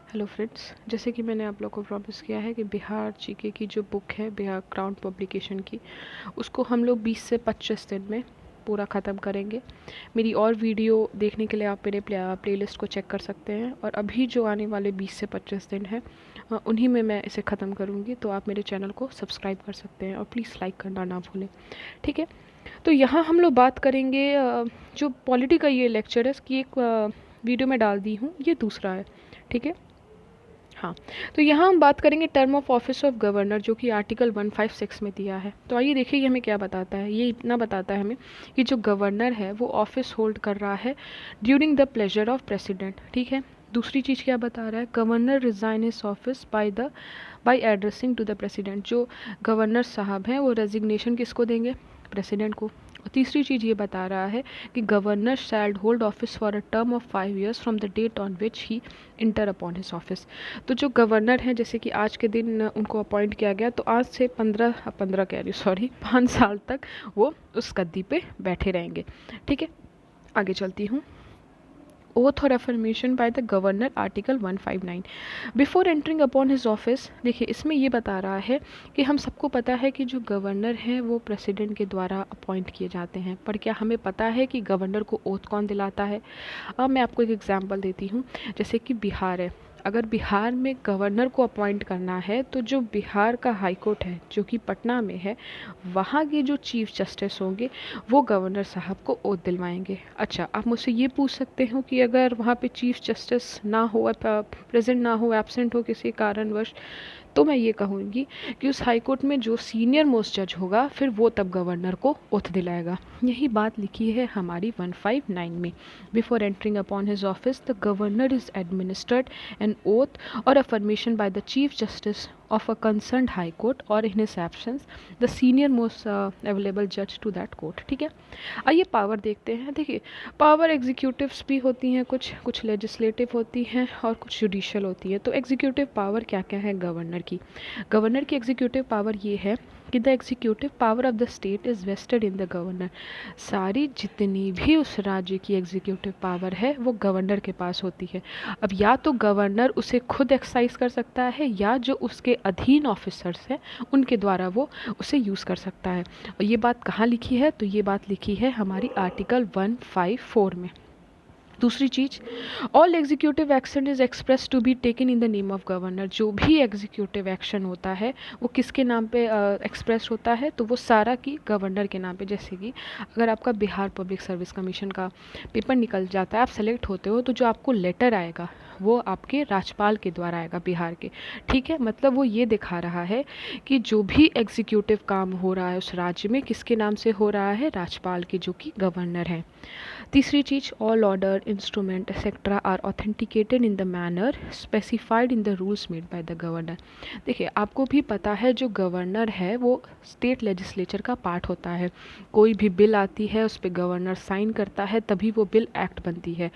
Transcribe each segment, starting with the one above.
Hello friends, जैसे कि मैंने आप लोग को प्रॉमिस किया है कि बिहार जीके की जो बुक है बिहार क्राउन पब्लिकेशन की, उसको हम लोग 20 से 25 दिन में पूरा ख़त्म करेंगे। मेरी और वीडियो देखने के लिए आप मेरे प्लेलिस्ट को चेक कर सकते हैं, और अभी जो आने वाले 20 से 25 दिन हैं उन्हीं में मैं इसे ख़त्म करूँगी। तो आप मेरे चैनल को सब्सक्राइब कर सकते हैं और प्लीज़ लाइक करना ना भूलें, ठीक है। तो यहाँ हम लोग बात करेंगे जो पॉलिटी का ये लेक्चर है, इसकी एक वीडियो में डाल दी हूँ, ये दूसरा है, ठीक है। हाँ, तो यहाँ हम बात करेंगे term of office of governor, जो कि आर्टिकल 156 में दिया है। तो आइए देखिए ये हमें क्या बताता है। ये इतना बताता है हमें कि जो गवर्नर है वो ऑफिस होल्ड कर रहा है during the pleasure of president, ठीक है। दूसरी चीज़ क्या बता रहा है, governor resign his office by addressing to the president. जो गवर्नर साहब हैं वो रेजिग्नेशन किसको देंगे, प्रेसिडेंट को। और तीसरी चीज़ ये बता रहा है कि governor shall hold office for a term of 5 years from the date on which he enter upon his office. तो जो गवर्नर हैं, जैसे कि आज के दिन उनको अपॉइंट किया गया, तो आज से 5 साल तक वो उस गद्दी पे बैठे रहेंगे, ठीक है। आगे चलती हूँ। Oath or affirmation by the governor, article 159 before entering upon his office. देखिए इसमें ये बता रहा है कि हम सबको पता है कि जो गवर्नर हैं वो प्रेसिडेंट के द्वारा अपॉइंट किए जाते हैं, पर क्या हमें पता है कि गवर्नर को ओथ कौन दिलाता है। अब मैं आपको एक एग्जांपल देती हूँ। जैसे कि बिहार है, अगर बिहार में गवर्नर को अपॉइंट करना है तो जो बिहार का हाई कोर्ट है जो कि पटना में है, वहाँ के जो चीफ जस्टिस होंगे वो गवर्नर साहब को ओथ दिलवाएंगे। अच्छा, आप मुझसे ये पूछ सकते हो कि अगर वहाँ पे चीफ जस्टिस ना हो, प्रेजेंट ना हो, एब्सेंट हो किसी कारणवश, तो मैं ये कहूँगी कि उस हाई कोर्ट में जो सीनियर मोस्ट जज होगा फिर वो तब गवर्नर को ओथ दिलाएगा। यही बात लिखी है हमारी 159 में। Before entering upon his office the governor is administered an oath or affirmation by the chief justice of a concerned high court or in his absence the senior most available judge to that court, ठीक है। आइए power देखते हैं। देखिए power executives भी होती हैं, कुछ लेजिस्लेटिव होती हैं और कुछ जुडिशियल होती है। तो एग्जीक्यूटिव पावर क्या क्या है गवर्नर की। गवर्नर की एग्जीक्यूटिव पावर ये है कि the executive power of the state is vested in the governor. सारी जितनी भी उस राज्य की एग्जीक्यूटिव पावर है वो गवर्नर के पास होती है। अब या तो गवर्नर उसे खुद एक्सरसाइज कर सकता है या जो उसके अधीन ऑफिसर्स हैं उनके द्वारा वो उसे यूज़ कर सकता है। और ये बात कहाँ लिखी है, तो ये बात लिखी है हमारी आर्टिकल 154 में। दूसरी चीज़, all executive action is express to be taken in the name of governor. जो भी एग्जीक्यूटिव एक्शन होता है वो किसके नाम पे एक्सप्रेस होता है, तो वो सारा की गवर्नर के नाम पे। जैसे कि अगर आपका बिहार पब्लिक सर्विस कमीशन का पेपर निकल जाता है, आप सेलेक्ट होते हो, तो जो आपको लेटर आएगा वो आपके राज्यपाल के द्वारा आएगा बिहार के, ठीक है। मतलब वो ये दिखा रहा है कि जो भी एग्जीक्यूटिव काम हो रहा है उस राज्य में किसके नाम से हो रहा है, राज्यपाल के, जो कि गवर्नर है। तीसरी चीज़, all order instrument etcetera are authenticated in the manner specified in the rules made by the governor. देखिए आपको भी पता है जो गवर्नर है वो स्टेट लेजिस्लेचर का पार्ट होता है। कोई भी बिल आती है उस पर गवर्नर साइन करता है, तभी वो बिल एक्ट बनती है।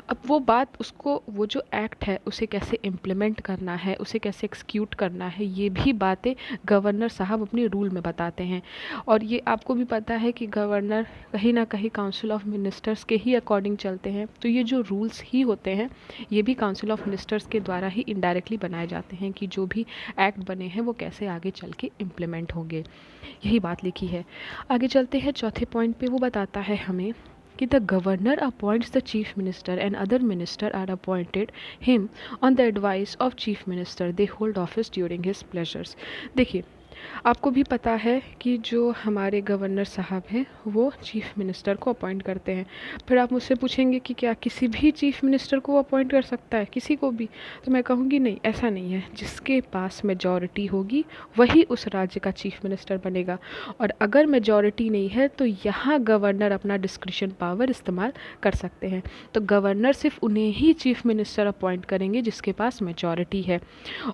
अब वो बात उसको, वो जो एक्ट है उसे कैसे इम्प्लीमेंट करना है, उसे कैसे एक्सक्यूट करना है, ये भी बातें गवर्नर साहब अपने रूल में बताते हैं। और ये आपको भी पता है कि गवर्नर कहीं ना कहीं काउंसिल ऑफ मिनिस्टर्स के ही अकॉर्डिंग चलते हैं। तो ये जो रूल्स ही होते हैं ये भी काउंसिल ऑफ मिनिस्टर्स के द्वारा ही इनडायरेक्टली बनाए जाते हैं कि जो भी एक्ट बने हैं वो कैसे आगे चल के इम्प्लीमेंट होंगे। यही बात लिखी है। आगे चलते हैं चौथे पॉइंट पे। वो बताता है हमें कि the governor appoints the chief minister and other minister are appointed him on the advice of chief minister, they hold office during his pleasures. देखिए आपको भी पता है कि जो हमारे गवर्नर साहब हैं वो चीफ मिनिस्टर को अपॉइंट करते हैं। फिर आप मुझसे पूछेंगे कि क्या किसी भी चीफ मिनिस्टर को अपॉइंट कर सकता है, किसी को भी। तो मैं कहूँगी नहीं, ऐसा नहीं है। जिसके पास मेजॉरिटी होगी वही उस राज्य का चीफ मिनिस्टर बनेगा। और अगर मेजॉरिटी नहीं है तो यहाँ गवर्नर अपना डिस्क्रिशन पावर इस्तेमाल कर सकते हैं। तो गवर्नर सिर्फ उन्हें ही चीफ मिनिस्टर अपॉइंट करेंगे जिसके पास मेजॉरिटी है।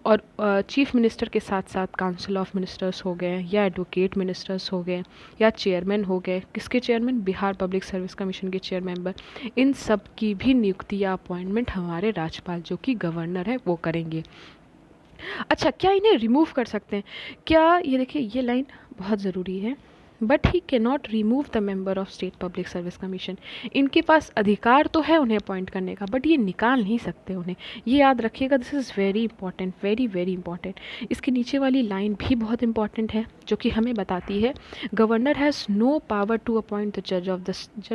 और चीफ मिनिस्टर के साथ साथ काउंसिल ऑफ मिनिस्टर्स हो गए या एडवोकेट मिनिस्टर्स हो गए या चेयरमैन हो गए। किसके chairman, Bihar public service commission के चेयर मेंबर। इन सब की भी नियुक्ति या अपॉइंटमेंट हमारे राज्यपाल जो कि गवर्नर है वो करेंगे। अच्छा, क्या इन्हें रिमूव कर सकते हैं क्या, ये देखिए ये लाइन बहुत ज़रूरी है। But he can not remove the member of state public service commission. इनके पास अधिकार तो है उन्हें अपॉइंट करने का, बट ये निकाल नहीं सकते उन्हें। ये याद रखिएगा, this is very important, very very important. इसके नीचे वाली लाइन भी बहुत इंपॉर्टेंट है, जो कि हमें बताती है governor has no power to appoint the जज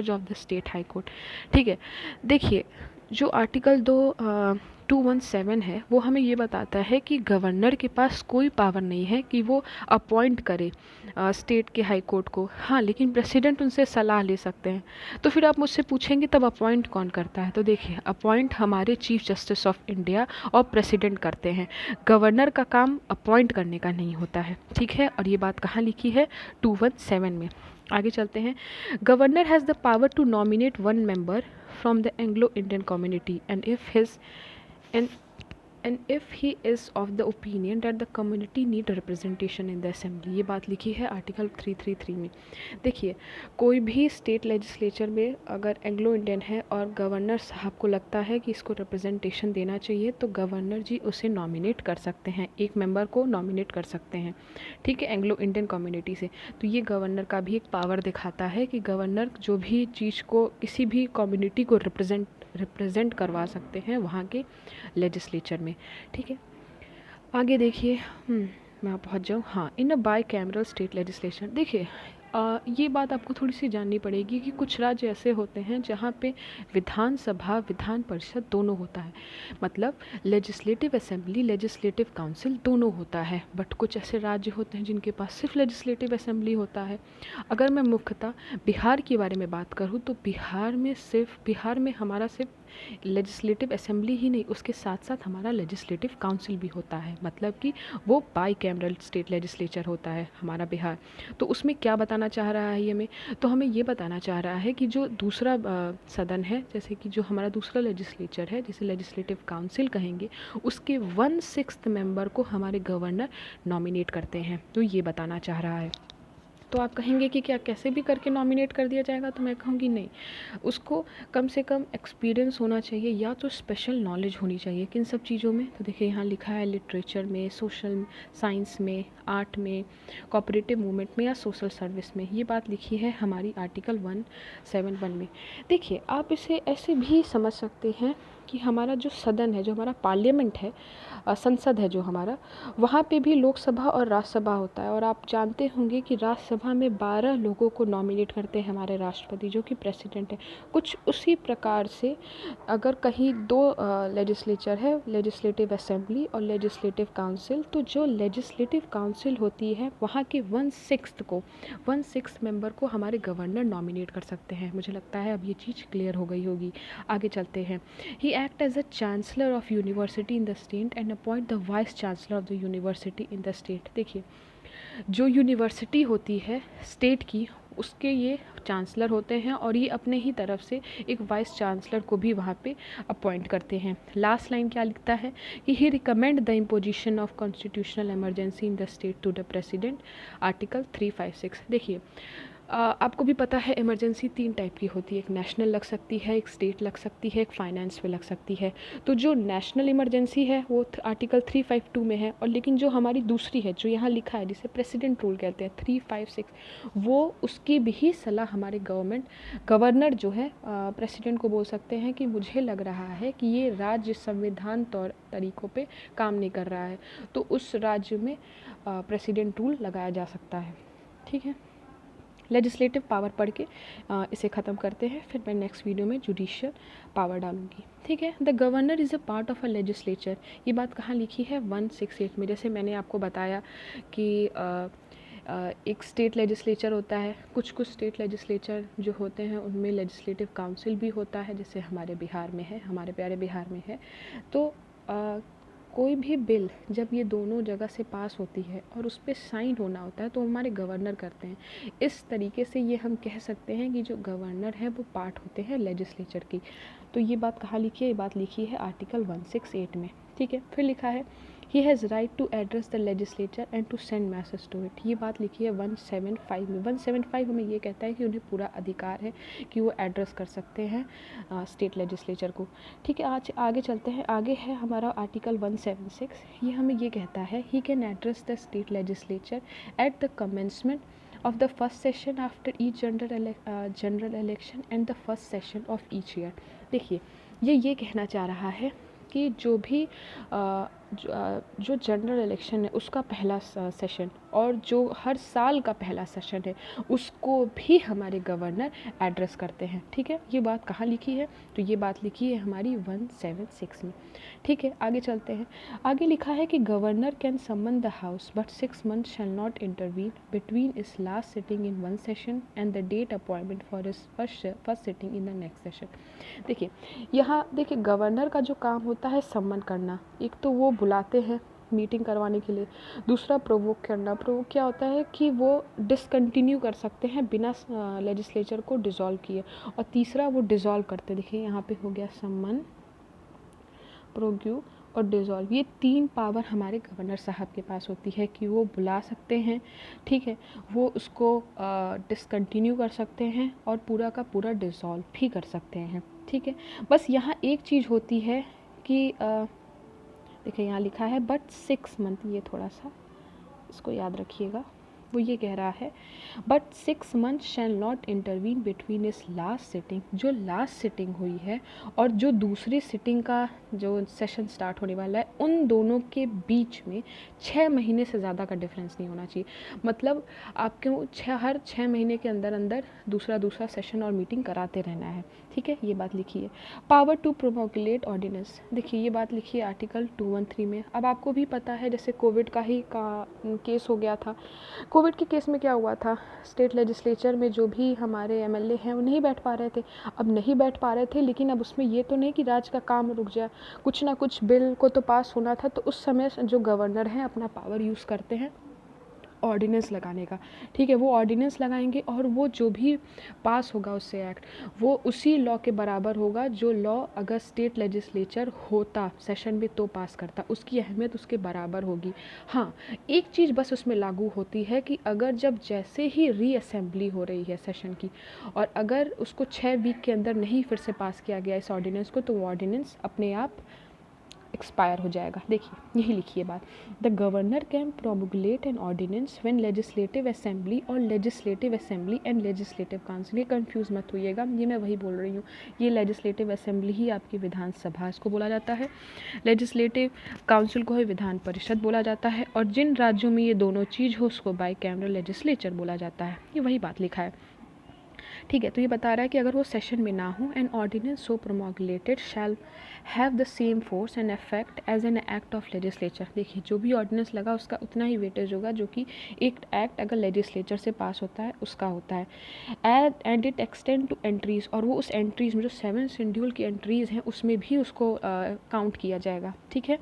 of the state high court. ठीक है, देखिए जो आर्टिकल 217 है वो हमें ये बताता है कि गवर्नर के पास कोई पावर नहीं है कि वो अपॉइंट करे स्टेट के हाई कोर्ट को। हाँ, लेकिन प्रेसिडेंट उनसे सलाह ले सकते हैं। तो फिर आप मुझसे पूछेंगे तब अपॉइंट कौन करता है? तो देखिए, अपॉइंट हमारे चीफ जस्टिस ऑफ इंडिया और प्रेसिडेंट करते हैं। गवर्नर का काम अपॉइंट करने का नहीं होता है, ठीक है। और ये बात कहाँ लिखी है? 217 में। आगे चलते हैं। Governor has the power to nominate one member from the Anglo Indian community and if he is of the opinion that the community need representation in the assembly। ये बात लिखी है आर्टिकल 333 में। देखिए, कोई भी स्टेट लेजिस्लेचर में अगर एंग्लो इंडियन है और गवर्नर साहब को लगता है कि इसको रिप्रेजेंटेशन देना चाहिए, तो गवर्नर जी उसे नॉमिनेट कर सकते हैं, एक मेंबर को नॉमिनेट कर सकते हैं, ठीक है, एंग्लो इंडियन कम्युनिटी से। तो ये गवर्नर का भी एक पावर दिखाता है कि गवर्नर जो भी चीज़ को, किसी भी कम्युनिटी को रिप्रेजेंट करवा सकते हैं वहाँ के लेजिस्लेचर में, ठीक है। आगे देखिए, मैं पहुँच जाऊँ, हाँ, इन अ बाई कैमरल स्टेट लेजिस्लेशन। देखिए, ये बात आपको थोड़ी सी जाननी पड़ेगी कि कुछ राज्य ऐसे होते हैं जहाँ पे विधानसभा विधान परिषद दोनों होता है, मतलब लेजिस्लेटिव असेंबली लेजिस्लेटिव काउंसिल दोनों होता है। बट कुछ ऐसे राज्य होते हैं जिनके पास सिर्फ लेजिस्लेटिव असेंबली होता है। अगर मैं मुख्यतः बिहार के बारे में बात करूँ तो बिहार में हमारा सिर्फ लेजिस्लेटिव असेंबली ही नहीं, उसके साथ साथ हमारा लेजिस्लेटिव काउंसिल भी होता है, मतलब कि वो बाई कैमरल स्टेट लेजिस्लेचर होता है हमारा बिहार। तो उसमें क्या बताना चाह रहा है ये हमें? तो हमें ये बताना चाह रहा है कि जो दूसरा सदन है, जैसे कि जो हमारा दूसरा लेजिस्लेचर है, जिसे लेजिस्लेटिव काउंसिल कहेंगे, उसके 1/6 मेंबर को हमारे गवर्नर नॉमिनेट करते हैं। तो ये बताना चाह रहा है। तो आप कहेंगे कि क्या कैसे भी करके नॉमिनेट कर दिया जाएगा? तो मैं कहूँगी नहीं, उसको कम से कम एक्सपीरियंस होना चाहिए या तो स्पेशल नॉलेज होनी चाहिए। किन सब चीज़ों में? तो देखिए, यहाँ लिखा है लिटरेचर में, सोशल साइंस में, आर्ट में, कोऑपरेटिव मूवमेंट में या सोशल सर्विस में। ये बात लिखी है हमारी आर्टिकल 171 में। देखिए, आप इसे ऐसे भी समझ सकते हैं कि हमारा जो सदन है, जो हमारा पार्लियामेंट है, संसद है जो हमारा, वहाँ पे भी लोकसभा और राज्यसभा होता है। और आप जानते होंगे कि राज्यसभा में 12 लोगों को नॉमिनेट करते हैं हमारे राष्ट्रपति, जो कि प्रेसिडेंट है। कुछ उसी प्रकार से अगर कहीं दो लेजिस्लेचर है, legislative assembly or legislative council, तो जो लेजिस्लेटिव काउंसिल होती है वहाँ के 1/6 मेंबर को हमारे गवर्नर नॉमिनेट कर सकते हैं। मुझे लगता है अब ये चीज़ क्लियर हो गई होगी। आगे चलते हैं। He act as a chancellor of university in the state and appoint the vice chancellor of the university in the state. देखिए, जो यूनिवर्सिटी होती है स्टेट की, उसके ये चांसलर होते हैं और ये अपने ही तरफ से एक वाइस चांसलर को भी वहाँ पे अपॉइंट करते हैं। लास्ट लाइन क्या लिखता है कि he recommend the imposition of constitutional emergency in the state to the president, article 356। देखिए, आपको भी पता है इमरजेंसी 3 टाइप की होती है, एक नेशनल लग सकती है, एक स्टेट लग सकती है, एक फाइनेंस पे लग सकती है। तो जो नेशनल इमरजेंसी है वो आर्टिकल 352 में है, और लेकिन जो हमारी दूसरी है, जो यहाँ लिखा है जिसे प्रेसिडेंट रूल कहते हैं, 356, वो उसकी भी सलाह हमारे गवर्नर जो है प्रेसिडेंट को बोल सकते हैं कि मुझे लग रहा है कि ये राज्य संविधान तौर तरीक़ों पे काम नहीं कर रहा है, तो उस राज्य में प्रेसिडेंट रूल लगाया जा सकता है, ठीक है। लेजिस्लेटिव पावर पढ़ के इसे ख़त्म करते हैं, फिर मैं नेक्स्ट वीडियो में जुडिशियल पावर डालूंगी, ठीक है। The governor is a part of a legislature. ये बात कहाँ लिखी है? 168 में। जैसे मैंने आपको बताया कि एक स्टेट लेजिस्लेचर होता है, कुछ स्टेट लेजिस्लेचर जो होते हैं उनमें लेजिस्लेटिव काउंसिल भी होता है, जैसे हमारे बिहार में है, हमारे प्यारे बिहार में है। तो कोई भी बिल जब ये दोनों जगह से पास होती है और उस पर साइन होना होता है तो हमारे गवर्नर करते हैं। इस तरीके से ये हम कह सकते हैं कि जो गवर्नर है वो पार्ट होते हैं लेजिस्लेचर की। तो ये बात कहाँ लिखी है? ये बात लिखी है आर्टिकल 168 में, ठीक है। फिर लिखा है he has right to address the legislature and to send message to it. ये बात लिखी है 175 में। 175 हमें ये कहता है कि उन्हें पूरा अधिकार है कि वो एड्रेस कर सकते हैं स्टेट लेजिस्लेचर को, ठीक है। आज आगे चलते हैं। आगे है हमारा आर्टिकल 176। ये हमें ये कहता है he can address the state legislature at the commencement of the first session after each general election and the first session of each year। देखिए ये कहना चाह रहा है कि जो भी जो जनरल इलेक्शन है उसका पहला सेशन और जो हर साल का पहला सेशन है उसको भी हमारे गवर्नर एड्रेस करते हैं। ठीक है, ये बात कहाँ लिखी है? तो ये बात लिखी है हमारी 176 में। ठीक है, आगे चलते हैं। आगे लिखा है कि governor can summon the house but 6 months shall not intervene between its last sitting in one session and the date appointment for its first sitting in the next session. देखिए यहाँ देखिए गवर्नर का जो काम होता है सम्मन करना, एक तो वो बुलाते हैं मीटिंग करवाने के लिए, दूसरा प्रोवोक करना। प्रोवोक क्या होता है कि वो डिसकंटिन्यू कर सकते हैं बिना लेजिस्लेचर को डिसॉल्व किए, और तीसरा वो डिसॉल्व करते। देखिए यहाँ पे हो गया सम्मन, प्रोग्यू और डिसॉल्व। ये 3 पावर हमारे गवर्नर साहब के पास होती है कि वो बुला सकते हैं, ठीक है, वो उसको डिसकंटिन्यू कर सकते हैं और पूरा का पूरा डिसॉल्व भी कर सकते हैं। ठीक है, बस यहाँ एक चीज़ होती है कि देखिए यहाँ लिखा है बट 6 month, ये थोड़ा सा इसको याद रखिएगा। वो ये कह रहा है but 6 months shall not intervene between its last sitting, जो लास्ट सिटिंग हुई है और जो दूसरी सिटिंग का जो सेशन स्टार्ट होने वाला है, उन दोनों के बीच में 6 महीने से ज़्यादा का डिफरेंस नहीं होना चाहिए। मतलब आपको हर 6 महीने के अंदर अंदर दूसरा सेशन और मीटिंग कराते रहना है। ठीक है, ये बात लिखी है। पावर टू प्रोमोगुलेट ऑर्डिनेंस, देखिए ये बात लिखी है आर्टिकल 213 में। अब आपको भी पता है जैसे कोविड का ही केस हो गया था। कोविड के केस में क्या हुआ था, स्टेट लेजिस्लेचर में जो भी हमारे एमएलए हैं वो नहीं बैठ पा रहे थे। अब नहीं बैठ पा रहे थे, लेकिन अब उसमें ये तो नहीं कि राज्य का काम रुक जाए, कुछ ना कुछ बिल को तो पास होना था। तो उस समय जो गवर्नर हैं अपना पावर यूज़ करते हैं ऑर्डिनेंस लगाने का। ठीक है, वो ऑर्डिनेंस लगाएंगे और वो जो भी पास होगा उससे एक्ट, वो उसी लॉ के बराबर होगा जो लॉ अगर स्टेट लेजिस्लेचर होता सेशन में तो पास करता, उसकी अहमियत उसके बराबर होगी। हाँ, एक चीज़ बस उसमें लागू होती है कि अगर जब जैसे ही रीअसेंबली हो रही है सेशन की और अगर उसको 6 वीक के अंदर नहीं फिर से पास किया गया इस ऑर्डिनेंस को, तो वो ऑर्डिनेंस अपने आप एक्सपायर हो जाएगा। देखिए यही लिखिए बात, the governor can promulgate an ordinance when legislative assembly or legislative assembly and legislative council. ये कंफ्यूज मत होइएगा, ये मैं वही बोल रही हूँ। ये लेजिस्लेटिव असेंबली ही आपकी विधानसभा इसको बोला जाता है, लेजिस्लेटिव काउंसिल को ही विधान परिषद बोला जाता है, और जिन राज्यों में ये दोनों चीज़ हो उसको बाई कैमरल लेजिस्लेचर बोला जाता है। ये वही बात लिखा है। ठीक है, तो ये बता रहा है कि अगर वो सेशन में ना हो, an ordinance so promulgated shall have the same force and effect as an act of legislature. देखिए जो भी ऑर्डिनेंस लगा उसका उतना ही वेटेज होगा जो कि एक एक्ट अगर लेजिस्लेचर से पास होता है उसका होता है। And it extend to entries, और वो उस एंट्रीज में जो 7 शेड्यूल की एंट्रीज हैं उसमें भी उसको काउंट किया जाएगा। ठीक है,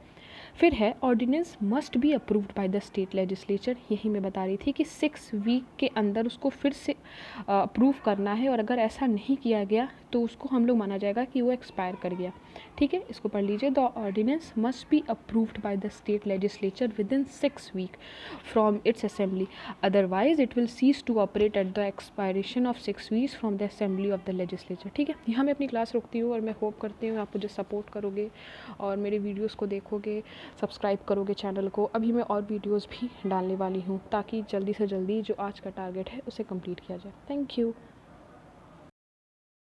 फिर है ordinance must be approved by the state legislature. यही मैं बता रही थी कि 6 वीक के अंदर उसको फिर से अप्रूव करना है, और अगर ऐसा नहीं किया गया तो उसको हम लोग माना जाएगा कि वो एक्सपायर कर गया। ठीक है, इसको पढ़ लीजिए, the ordinance must be approved by the state legislature within 6 week from its assembly, otherwise it will cease to operate at the expiration of 6 weeks from the assembly of the legislature. ठीक है, यहाँ मैं अपनी class रोकती हूँ और मैं hope करती हूँ आप मुझे सपोर्ट करोगे और मेरे वीडियोज़ को देखोगे, सब्सक्राइब करोगे चैनल को। अभी मैं और वीडियोस भी डालने वाली हूँ ताकि जल्दी से जल्दी जो आज का टारगेट है उसे कंप्लीट किया जाए। Thank you.